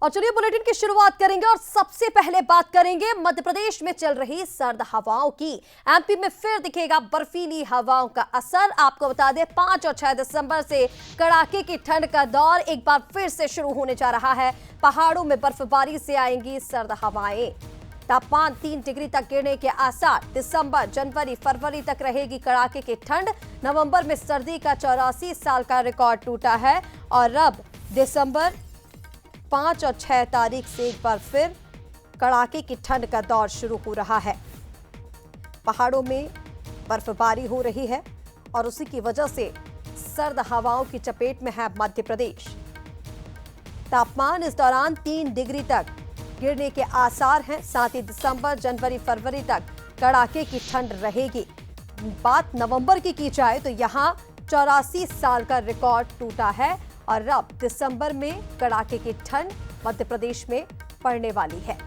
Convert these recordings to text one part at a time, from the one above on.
और चलिए बुलेटिन की शुरुआत करेंगे और सबसे पहले बात करेंगे मध्य प्रदेश में चल रही सर्द हवाओं की। एमपी में फिर दिखेगा बर्फीली हवाओं का असर। आपको बता दें 5 और 6 दिसंबर से कड़ाके की ठंड का दौर एक बार फिर से शुरू होने जा रहा है। पहाड़ों में बर्फबारी से आएंगी सर्द हवाएं। तापमान 3 डिग्री तक गिरने के आसार। दिसंबर, जनवरी, फरवरी तक रहेगी कड़ाके की ठंड। नवंबर में सर्दी का 84 साल का रिकॉर्ड टूटा है और अब दिसंबर 5 और 6 तारीख से एक बार फिर कड़ाके की ठंड का दौर शुरू हो रहा है। पहाड़ों में बर्फबारी हो रही है और उसी की वजह से सर्द हवाओं की चपेट में है मध्य प्रदेश। तापमान इस दौरान 3 डिग्री तक गिरने के आसार हैं। साथ ही दिसंबर, जनवरी, फरवरी तक कड़ाके की ठंड रहेगी। बात नवंबर की जाए तो यहां 84 साल का रिकॉर्ड टूटा है और अब दिसंबर में कड़ाके की ठंड मध्य प्रदेश में पड़ने वाली है।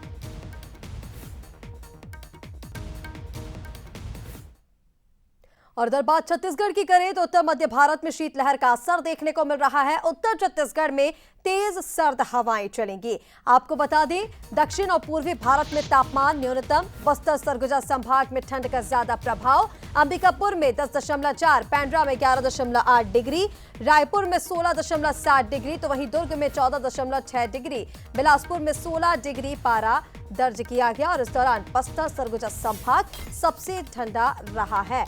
और इधर बात छत्तीसगढ़ की करें तो उत्तर मध्य भारत में शीतलहर का असर देखने को मिल रहा है। उत्तर छत्तीसगढ़ में तेज सर्द हवाएं चलेंगी। आपको बता दें दक्षिण और पूर्वी भारत में तापमान न्यूनतम। बस्तर सरगुजा संभाग में ठंड का ज्यादा प्रभाव। अंबिकापुर में 10.4, पेंड्रा में 11.8 डिग्री, रायपुर में 16.7 डिग्री तो वहीं दुर्ग में 14.6 डिग्री, बिलासपुर में 16 डिग्री पारा दर्ज किया गया। और इस दौरान बस्तर सरगुजा संभाग सबसे ठंडा रहा है।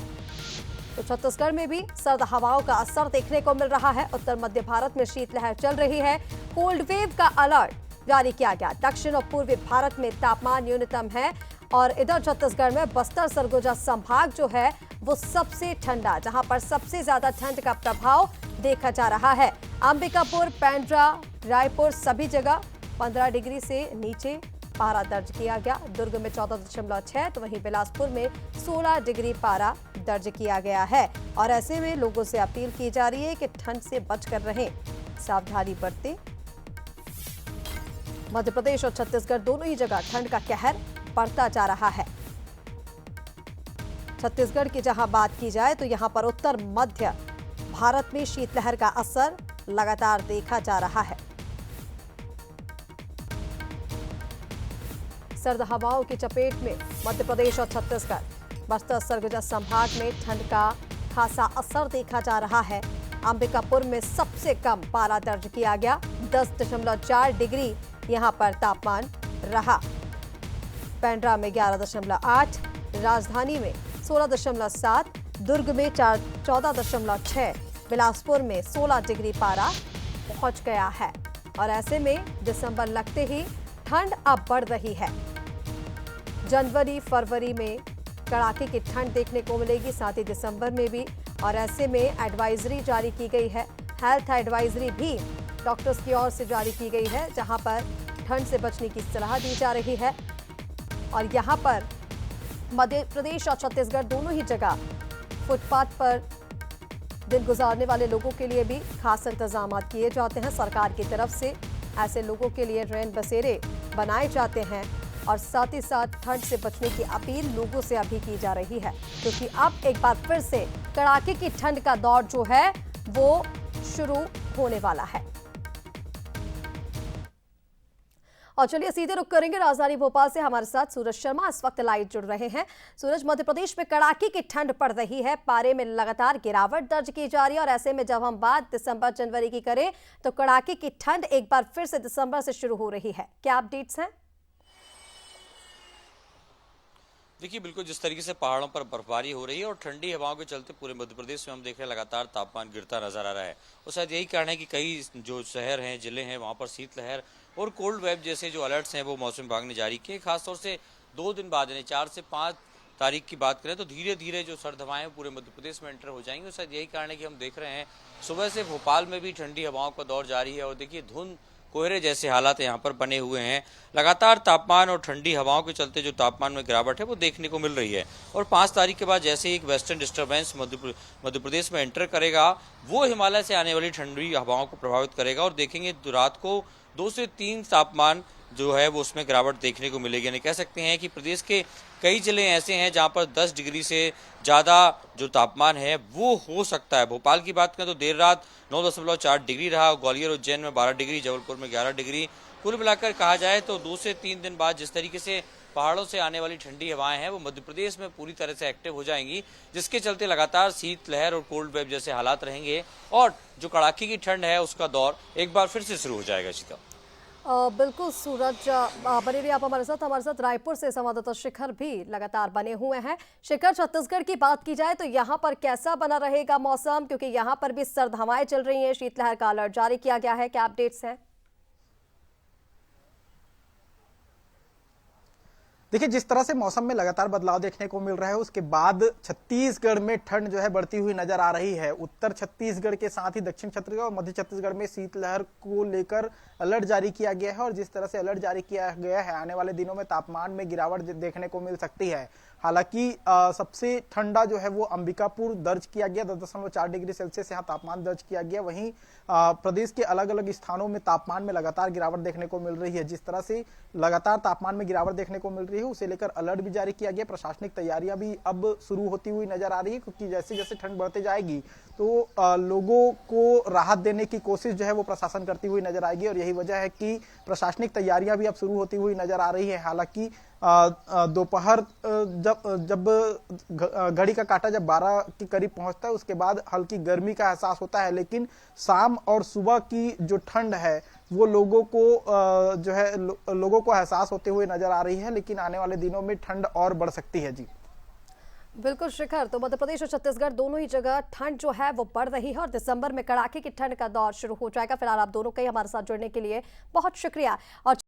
तो छत्तीसगढ़ में भी सर्द हवाओं का असर देखने को मिल रहा है। उत्तर मध्य भारत में शीतलहर चल रही है। कोल्ड वेव का अलर्ट जारी किया गया। दक्षिण और पूर्वी भारत में तापमान न्यूनतम है और इधर छत्तीसगढ़ में बस्तर सरगुजा संभाग जो है वो सबसे ठंडा, जहां पर सबसे ज्यादा ठंड का प्रभाव देखा जा रहा है। अंबिकापुर, पेंड्रा, रायपुर सभी जगह 15 डिग्री से नीचे पारा दर्ज किया गया। दुर्ग में 14.6 तो वहीं बिलासपुर में 16 डिग्री पारा दर्ज किया गया है। और ऐसे में लोगों से अपील की जा रही है कि ठंड से बचकर रहें, सावधानी बरतें। मध्य प्रदेश और छत्तीसगढ़ दोनों ही जगह ठंड का कहर बढ़ता जा रहा है। छत्तीसगढ़ की जहां बात की जाए तो यहां पर उत्तर मध्य भारत में शीतलहर का असर लगातार देखा जा रहा है। सर्द हवाओं की चपेट में मध्य प्रदेश और छत्तीसगढ़। बस्तर सरगुजा संभाग में ठंड का खासा असर देखा जा रहा है। अंबिकापुर में सबसे कम पारा दर्ज किया गया, 10.4 डिग्री यहां पर तापमान रहा। पेंड्रा में 11.8, राजधानी में 16.7, दुर्ग में 14.6, बिलासपुर में 16 डिग्री पारा पहुंच गया है। और ऐसे में दिसंबर लगते ही ठंड अब बढ़ रही है। जनवरी, फरवरी में कड़ाके की ठंड देखने को मिलेगी, साथ ही दिसंबर में भी। और ऐसे में एडवाइजरी जारी की गई है। हेल्थ एडवाइजरी भी डॉक्टर्स की ओर से जारी की गई है, जहां पर ठंड से बचने की सलाह दी जा रही है। और यहां पर मध्य प्रदेश और छत्तीसगढ़ दोनों ही जगह फुटपाथ पर दिन गुजारने वाले लोगों के लिए भी खास इंतजाम किए जाते हैं सरकार की तरफ से। ऐसे लोगों के लिए रैन बसेरे बनाए जाते हैं और साथ ही साथ ठंड से बचने की अपील लोगों से अभी की जा रही है, क्योंकि अब एक बार फिर से कड़ाके की ठंड का दौर जो है वो शुरू होने वाला है। और चलिए सीधे रुक करेंगे राजधानी भोपाल से। हमारे साथ सूरज शर्मा इस वक्त लाइव जुड़ रहे हैं। सूरज, मध्य प्रदेश में कड़ाके की ठंड पड़ रही है, पारे में लगातार गिरावट दर्ज की जा रही है और ऐसे में जब हम बात दिसंबर, जनवरी की करें तो कड़ाके की ठंड एक बार फिर से दिसंबर से शुरू हो रही है। क्या अपडेट्स हैं? देखिए, बिल्कुल जिस तरीके से पहाड़ों पर बर्फबारी हो रही है और ठंडी हवाओं के चलते पूरे मध्य प्रदेश में हम देख रहे हैं लगातार तापमान गिरता नजर आ रहा है। और शायद यही कारण है कि कई जो शहर हैं, जिले हैं, वहाँ पर शीतलहर और कोल्ड वेव जैसे जो अलर्ट्स हैं वो मौसम विभाग ने जारी किए। खासतौर से 2 दिन बाद यानी 4 से 5 तारीख की बात करें तो धीरे धीरे जो सर्द हवाएं पूरे मध्य प्रदेश में एंटर हो जाएंगी। और शायद यही कारण है कि हम देख रहे हैं सुबह से भोपाल में भी ठंडी हवाओं का दौर जारी है। और देखिए धुंध, कोहरे जैसे हालात यहाँ पर बने हुए हैं। लगातार तापमान और ठंडी हवाओं के चलते जो तापमान में गिरावट है वो देखने को मिल रही है। और 5 तारीख के बाद जैसे ही एक वेस्टर्न डिस्टर्बेंस मध्य प्रदेश में एंटर करेगा, वो हिमालय से आने वाली ठंडी हवाओं को प्रभावित करेगा। और देखेंगे तो रात को 2 से 3 तापमान जो है वो उसमें गिरावट देखने को मिलेगी। यानी कह सकते हैं कि प्रदेश के कई जिले ऐसे हैं जहां पर 10 डिग्री से ज़्यादा जो तापमान है वो हो सकता है। भोपाल की बात करें तो देर रात 9.4 डिग्री रहा, ग्वालियर उज्जैन में 12 डिग्री, जबलपुर में 11 डिग्री। कुल मिलाकर कहा जाए तो 2 से 3 दिन बाद जिस तरीके से पहाड़ों से आने वाली ठंडी हवाएं हैं वो मध्य प्रदेश में पूरी तरह से एक्टिव हो जाएंगी, जिसके चलते लगातार शीतलहर और कोल्ड वेव जैसे हालात रहेंगे और जो कड़ाके की ठंड है उसका दौर एक बार फिर से शुरू हो जाएगा। सीता बिल्कुल सूरज, बने रहिए आप हमारे साथ रायपुर से संवाददाता शिखर भी लगातार बने हुए हैं। शिखर, छत्तीसगढ़ की बात की जाए तो यहाँ पर कैसा बना रहेगा मौसम, क्योंकि यहाँ पर भी सर्द हवाएं चल रही हैं, शीतलहर का अलर्ट जारी किया गया है, क्या अपडेट्स हैं? देखिए, जिस तरह से मौसम में लगातार बदलाव देखने को मिल रहा है उसके बाद छत्तीसगढ़ में ठंड जो है बढ़ती हुई नजर आ रही है। उत्तर छत्तीसगढ़ के साथ ही दक्षिण छत्तीसगढ़ और मध्य छत्तीसगढ़ में शीतलहर को लेकर अलर्ट जारी किया गया है और जिस तरह से अलर्ट जारी किया गया है आने वाले दिनों में तापमान में गिरावट देखने को मिल सकती है। हालांकि सबसे ठंडा जो है वो अंबिकापुर दर्ज किया गया, 10.4 डिग्री सेल्सियस यहाँ तापमान दर्ज किया गया। वहीं प्रदेश के अलग अलग स्थानों में तापमान में लगातार गिरावट देखने को मिल रही है। जिस तरह से लगातार तापमान में गिरावट देखने को मिल रही है उसे लेकर अलर्ट भी जारी किया गया। प्रशासनिक तैयारियां भी अब शुरू होती हुई नजर आ रही है, क्योंकि जैसे जैसे ठंड बढ़ते जाएगी तो लोगों को राहत देने की कोशिश जो है वो प्रशासन करती हुई नजर आएगी और यही वजह है कि प्रशासनिक तैयारियां भी अब शुरू होती हुई नजर आ रही है। हालांकि दोपहर जब घड़ी का काटा जब 12 के करीब पहुंचता है उसके बाद हल्की गर्मी का एहसास होता है, लेकिन शाम और सुबह की जो ठंड है वो लोगों को एहसास होते हुए नजर आ रही है। लेकिन आने वाले दिनों में ठंड और बढ़ सकती है। जी बिल्कुल शिखर, तो मध्य प्रदेश और छत्तीसगढ़ दोनों ही जगह ठंड जो है वो बढ़ रही है और दिसंबर में कड़ाके की ठंड का दौर शुरू हो जाएगा। फिलहाल आप दोनों का ही हमारे साथ जुड़ने के लिए बहुत शुक्रिया। और